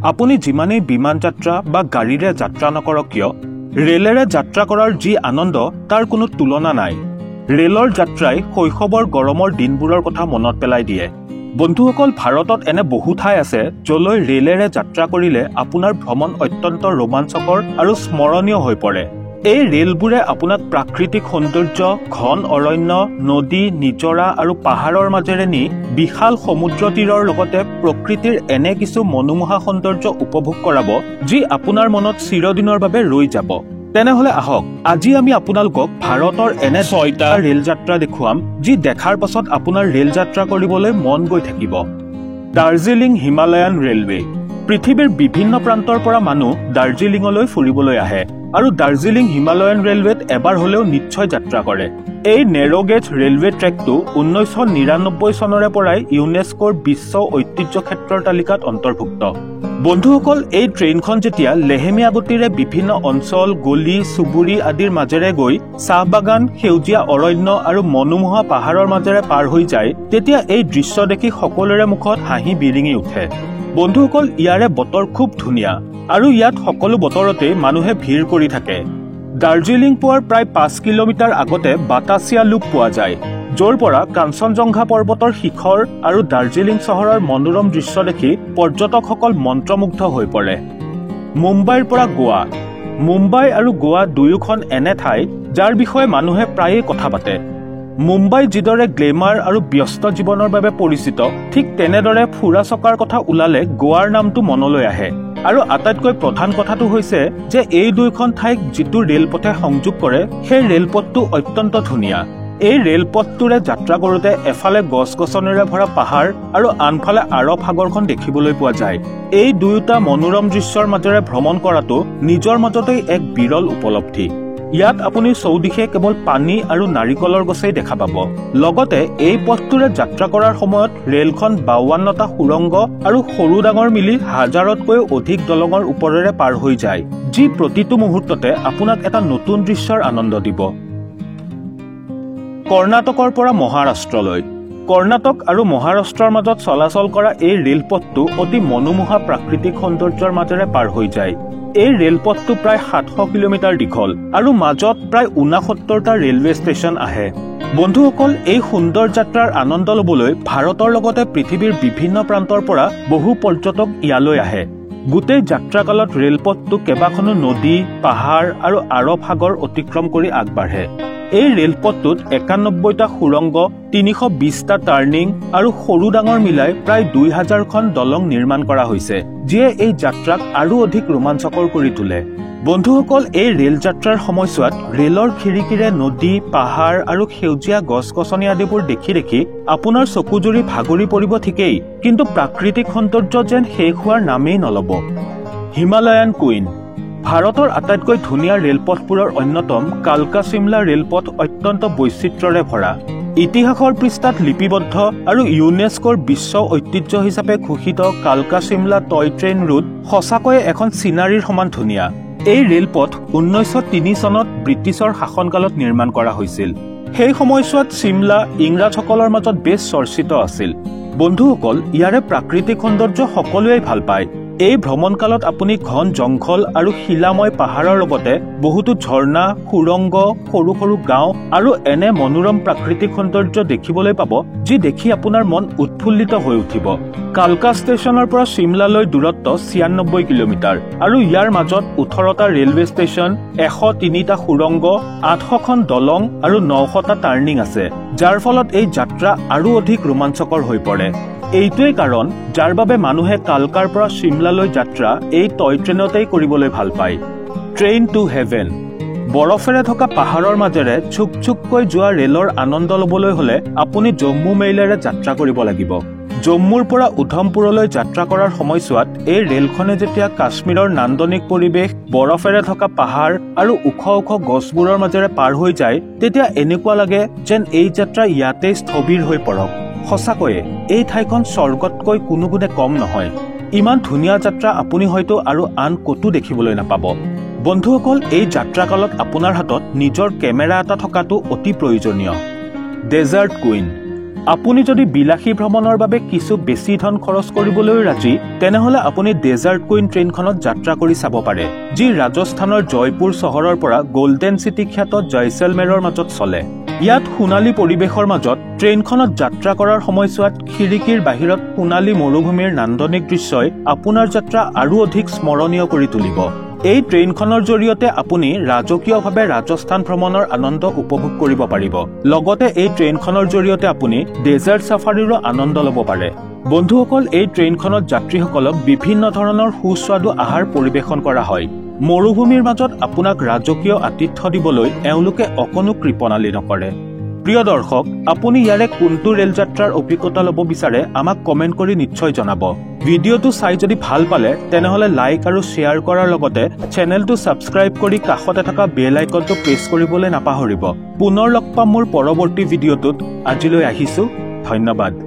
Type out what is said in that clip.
আপুনি যিমানেই বিমান যাত্ৰা বা গাড়ীৰে যাত্ৰা নকৰক কিয় ৰেলেৰে যাত্ৰা কৰাৰ যি আনন্দ তাৰ কোনো তুলনা নাই। ৰেলৰ যাত্ৰাই শৈশৱৰ গৰমৰ দিনবোৰৰ কথা মনত পেলাই দিয়ে। বন্ধুসকল, ভাৰতত এনে বহু ঠাই আছে যলৈ ৰেলেৰে যাত্ৰা কৰিলে আপোনাৰ ভ্ৰমণ অত্যন্ত ৰোমাঞ্চকৰ আৰু স্মৰণীয় হৈ পৰে। এই ৰেলবোৰে আপোনাক প্ৰাকৃতিক সৌন্দৰ্য, ঘন অৰণ্য, নদী, নিজৰা আৰু পাহাৰৰ মাজেৰে নি বিশাল সমুদ্ৰ তীৰৰ লগতে প্ৰকৃতিৰ এনে কিছু মনোমোহা সৌন্দৰ্য উপভোগ কৰাব যি আপোনাৰ মনত চিৰদিনৰ বাবে ৰৈ যাব। তেনেহলে আহক আজি আমি আপোনালোকক ভাৰতৰ এনে 6টা ৰেল যাত্ৰা দেখুৱাম যি দেখাৰ পাছত আপোনাৰ ৰেল যাত্ৰা কৰিবলৈ মন গৈ থাকিব। Darjeeling Himalayan railway. পৃথিৱীৰ বিভিন্ন প্ৰান্তৰ পৰা মানুহ দাৰ্জিলিঙলৈ ফুৰিবলৈ আহে আৰু দাৰ্জিলিং হিমালয়ান ৰেলৱেত এবাৰ হলেও নিশ্চয় যাত্ৰা কৰে। এই নেৰ'গেজ ৰেলৱে ট্ৰেকটো 1999 চনৰে পৰাই ইউনেস্কোৰ বিশ্ব ঐতিহ্য ক্ষেত্ৰৰ তালিকাত অন্তৰ্ভুক্ত। বন্ধুসকল, এই ট্ৰেইনখন যেতিয়া লেহেমীয়া গতিৰে বিভিন্ন অঞ্চল, গলি, চুবুৰী আদিৰ মাজেৰে গৈ চাহ বাগান, সেউজীয়া অৰণ্য আৰু মনোমোহা পাহাৰৰ মাজেৰে পাৰ হৈ যায় তেতিয়া এই দৃশ্য দেখি সকলোৰে মুখত হাঁহি বিৰিঙি উঠে। বন্ধুসকল, ইয়াৰে বতৰ খুব ধুনীয়া আৰু ইয়াত সকলো বতৰতে মানুহে ভিৰ কৰি থাকে। দাৰ্জিলিং পোৱাৰ প্ৰায় 5 কিলোমিটাৰ আগতে বাতাচিয়া লুপ পোৱা যায়, য'ৰ পৰা কাঞ্চনজংঘা পৰ্বতৰ শিখৰ আৰু দাৰ্জিলিং চহৰৰ মনোৰম দৃশ্য দেখি পৰ্যটকসকল মন্ত্ৰমুগ্ধ হৈ পৰে। মুম্বাইৰ পৰা গোৱা। মুম্বাই আৰু গোৱা দুয়োখন এনে ঠাই যাৰ বিষয়ে মানুহে প্ৰায়ে কথা পাতে। মুম্বাই যিদৰে গ্লেমাৰ আৰু ব্যস্ত জীৱনৰ বাবে পৰিচিত, ঠিক তেনেদৰে ফুৰা চকাৰ কথা ওলালে গোৱাৰ নামটো মনলৈ আহে। আৰু আটাইতকৈ প্ৰধান কথাটো হৈছে যে এই দুয়োখন ঠাইক যিটো ৰেলপথে সংযোগ কৰে সেই ৰেলপথটো অত্যন্ত ধুনীয়া। এই ৰেলপথটোৰে যাত্ৰা কৰোঁতে এফালে গছ-গছনিৰে ভৰা পাহাৰ আৰু আনফালে আৰৱ সাগৰখন দেখিবলৈ পোৱা যায়। এই দুয়োটা মনোৰম দৃশ্যৰ মাজেৰে ভ্ৰমণ কৰাটো নিজৰ মাজতেই এক বিৰল উপলব্ধি। ইয়াত আপুনি চৌদিশে কেৱল পানী আৰু নাৰিকলৰ গছেই দেখা পাব। লগতে এই পথটোৰে যাত্ৰা কৰাৰ সময়ত ৰেলখন 52টা সুৰংগ আৰু সৰু ডাঙৰ মিলি 1000তকৈও অধিক দলঙৰ ওপৰেৰে পাৰ হৈ যায়, যি প্ৰতিটো মুহূৰ্ততে আপোনাক এটা নতুন দৃশ্যৰ আনন্দ দিব। কৰ্ণাটকৰ পৰা মহাৰাষ্ট্ৰলৈ। কৰ্ণাটক আৰু মহাৰাষ্ট্ৰৰ মাজত চলাচল কৰা এই ৰেলপথটো অতি মনোমোহা প্ৰাকৃতিক সৌন্দৰ্যৰ মাজেৰে পাৰ হৈ যায়। এই ৰেলপথটো প্ৰায় 700 কিলোমিটাৰ দীঘল আৰু মাজত প্ৰায় 69টা ৰেলৱে ষ্টেচন আহে। বন্ধুসকল, এই সুন্দৰ যাত্ৰাৰ আনন্দ ল'বলৈ ভাৰতৰ লগতে পৃথিৱীৰ বিভিন্ন প্ৰান্তৰ পৰা বহু পৰ্যটক ইয়ালৈ আহে। গোটেই যাত্ৰাকালত ৰেলপথটো কেইবাখনো নদী, পাহাৰ আৰু আৰৱ সাগৰ অতিক্ৰম কৰি আগবাঢ়ে। এই ৰেলপথটোত 91টা সুৰংগ, 320টা টাৰ্ণিং আৰু সৰু ডাঙৰ মিলাই প্ৰায় 2000খন দলং নিৰ্মাণ কৰা হৈছে, যিয়ে এই যাত্ৰাক আৰু অধিক ৰোমাঞ্চকৰ কৰি তোলে। বন্ধুসকল, এই ৰেল যাত্ৰাৰ সময়ছোৱাত ৰেলৰ খিৰিকীৰে নদী, পাহাৰ আৰু সেউজীয়া গছ-গছনি আদিবোৰ দেখি দেখি আপোনাৰ চকুজুৰি ভাগৰি পৰিব ঠিকেই, কিন্তু প্ৰাকৃতিক সৌন্দৰ্য যেন শেষ হোৱাৰ নামেই নল'ব। Himalayan queen. ভাৰতৰ আটাইতকৈ ধুনীয়া ৰেলপথবোৰৰ অন্যতম কালকা চিমলা ৰেলপথ অত্যন্ত বৈচিত্ৰ্যৰে ভৰা। ইতিহাসৰ পৃষ্ঠাত লিপিবদ্ধ আৰু ইউনেস্কোৰ বিশ্ব ঐতিহ্য হিচাপে ঘোষিত কালকা চিমলা টয় ট্ৰেইন ৰুট সঁচাকৈয়ে এখন চিনাৰীৰ সমান ধুনীয়া। এই ৰেলপথ 1903 চনত ব্ৰিটিছৰ শাসনকালত নিৰ্মাণ কৰা হৈছিল। সেই সময়ছোৱাত চিমলা ইংৰাজসকলৰ মাজত বেছ চৰ্চিত আছিল। বন্ধুসকল, ইয়াৰে প্ৰাকৃতিক সৌন্দৰ্য সকলোৱেই ভাল পায়। এই ভ্ৰমণকালত আপুনি ঘন জংঘল আৰু শিলাময় পাহাৰৰ লগতে বহুতো ঝৰ্ণা, সুৰংগ, সৰু সৰু গাঁও আৰু এনে মনোৰম প্ৰাকৃতিক সৌন্দৰ্য দেখিবলৈ পাব যি দেখি আপোনাৰ মন উৎফুল্লিত হৈ উঠিব। কালকা ষ্টেচনৰ পৰা চিমলালৈ দূৰত্ব 96 কিলোমিটাৰ আৰু ইয়াৰ মাজত 18টা ৰেলৱে ষ্টেচন, 103টা সুৰংগ, 800খন দলং আৰু 900টা টাৰ্ণিং আছে, যাৰ ফলত এই যাত্ৰা আৰু অধিক ৰোমাঞ্চকৰ হৈ পৰে। এইটোৱেই কাৰণ যাৰ বাবে মানুহে কালকাৰ পৰা চিমলালৈ যাত্ৰা এই টয় ট্ৰেইনতেই কৰিবলৈ ভাল পায়। Train to heaven. বৰফেৰে থকা পাহাৰৰ মাজেৰে ছুক ছুককৈ যোৱা ৰেলৰ আনন্দ ল'বলৈ হ'লে আপুনি জম্মু মেইলেৰে যাত্ৰা কৰিব লাগিব। জম্মুৰ পৰা উধমপুৰলৈ যাত্ৰা কৰাৰ সময়ছোৱাত এই ৰেলখনে যেতিয়া কাশ্মীৰৰ নান্দনিক পৰিৱেশ, বৰফেৰে থকা পাহাৰ আৰু ওখ ওখ গছবোৰৰ মাজেৰে পাৰ হৈ যায় তেতিয়া এনেকুৱা লাগে যেন এই যাত্ৰা ইয়াতেই স্থবিৰ হৈ পৰক। সঁচাকৈয়ে এই ঠাইখন স্বৰ্গতকৈ কোনো গুণে কম নহয়। ইমান ধুনীয়া যাত্ৰা আপুনি হয়তো আৰু আন ক'তো দেখিবলৈ নাপাব। বন্ধুসকল, এই যাত্ৰাকালত আপোনাৰ হাতত নিজৰ কেমেৰা এটা থকাটো অতি প্ৰয়োজনীয়। Desert queen. আপুনি যদি বিলাসী ভ্ৰমণৰ বাবে কিছু বেছি ধন খৰচ কৰিবলৈ ৰাজি তেনেহলে আপুনি ডেজাৰ্ট কুইন ট্ৰেইনখনত যাত্ৰা কৰি চাব পাৰে যি ৰাজস্থানৰ জয়পুৰ চহৰৰ পৰা গোল্ডেন চিটি খ্যাত জয়সলমেৰৰ মাজত চলে ইয়াত সোণালী পৰিৱেশৰ মাজত ট্ৰেইনখনত যাত্ৰা কৰাৰ সময়ছোৱাত খিৰিকীৰ বাহিৰত সোণালী মৰুভূমিৰ নান্দনিক দৃশ্যই আপোনাৰ যাত্ৰা আৰু অধিক স্মৰণীয় কৰি তুলিব এই ট্ৰেইনখনৰ জৰিয়তে আপুনি ৰাজকীয়ভাৱে ৰাজস্থান ভ্ৰমণৰ আনন্দ উপভোগ কৰিব পাৰিব লগতে এই ট্ৰেইনখনৰ জৰিয়তে আপুনি ডেজাৰ্ট সাফাৰীৰো আনন্দ ল'ব পাৰে বন্ধুসকল এই ট্ৰেইনখনত যাত্ৰীসকলক বিভিন্ন ধৰণৰ সুস্বাদু আহাৰ পৰিৱেশন কৰা হয় মৰুভূমিৰ মাজত আপোনাক ৰাজকীয় আতিথ্য দিবলৈ এওঁলোকে অকণো কৃপণালি নকৰে প্ৰিয় দৰ্শক আপুনি ইয়াৰে কোনটো ৰেল যাত্ৰাৰ অভিজ্ঞতা ল'ব বিচাৰে আমাক কমেন্ট কৰি নিশ্চয় জনাব ভিডিঅ'টো চাই যদি ভাল পালে তেনেহলে লাইক আৰু শ্বেয়াৰ কৰাৰ লগতে চেনেলটো সাবস্ক্ৰাইব কৰি কাষতে থকা বেল আইকনটো প্ৰেছ কৰিবলৈ নাপাহৰিব পুনৰ লগ পাম মোৰ পৰৱৰ্তী ভিডিঅ'টোত আজিলৈ আহিছো ধন্যবাদ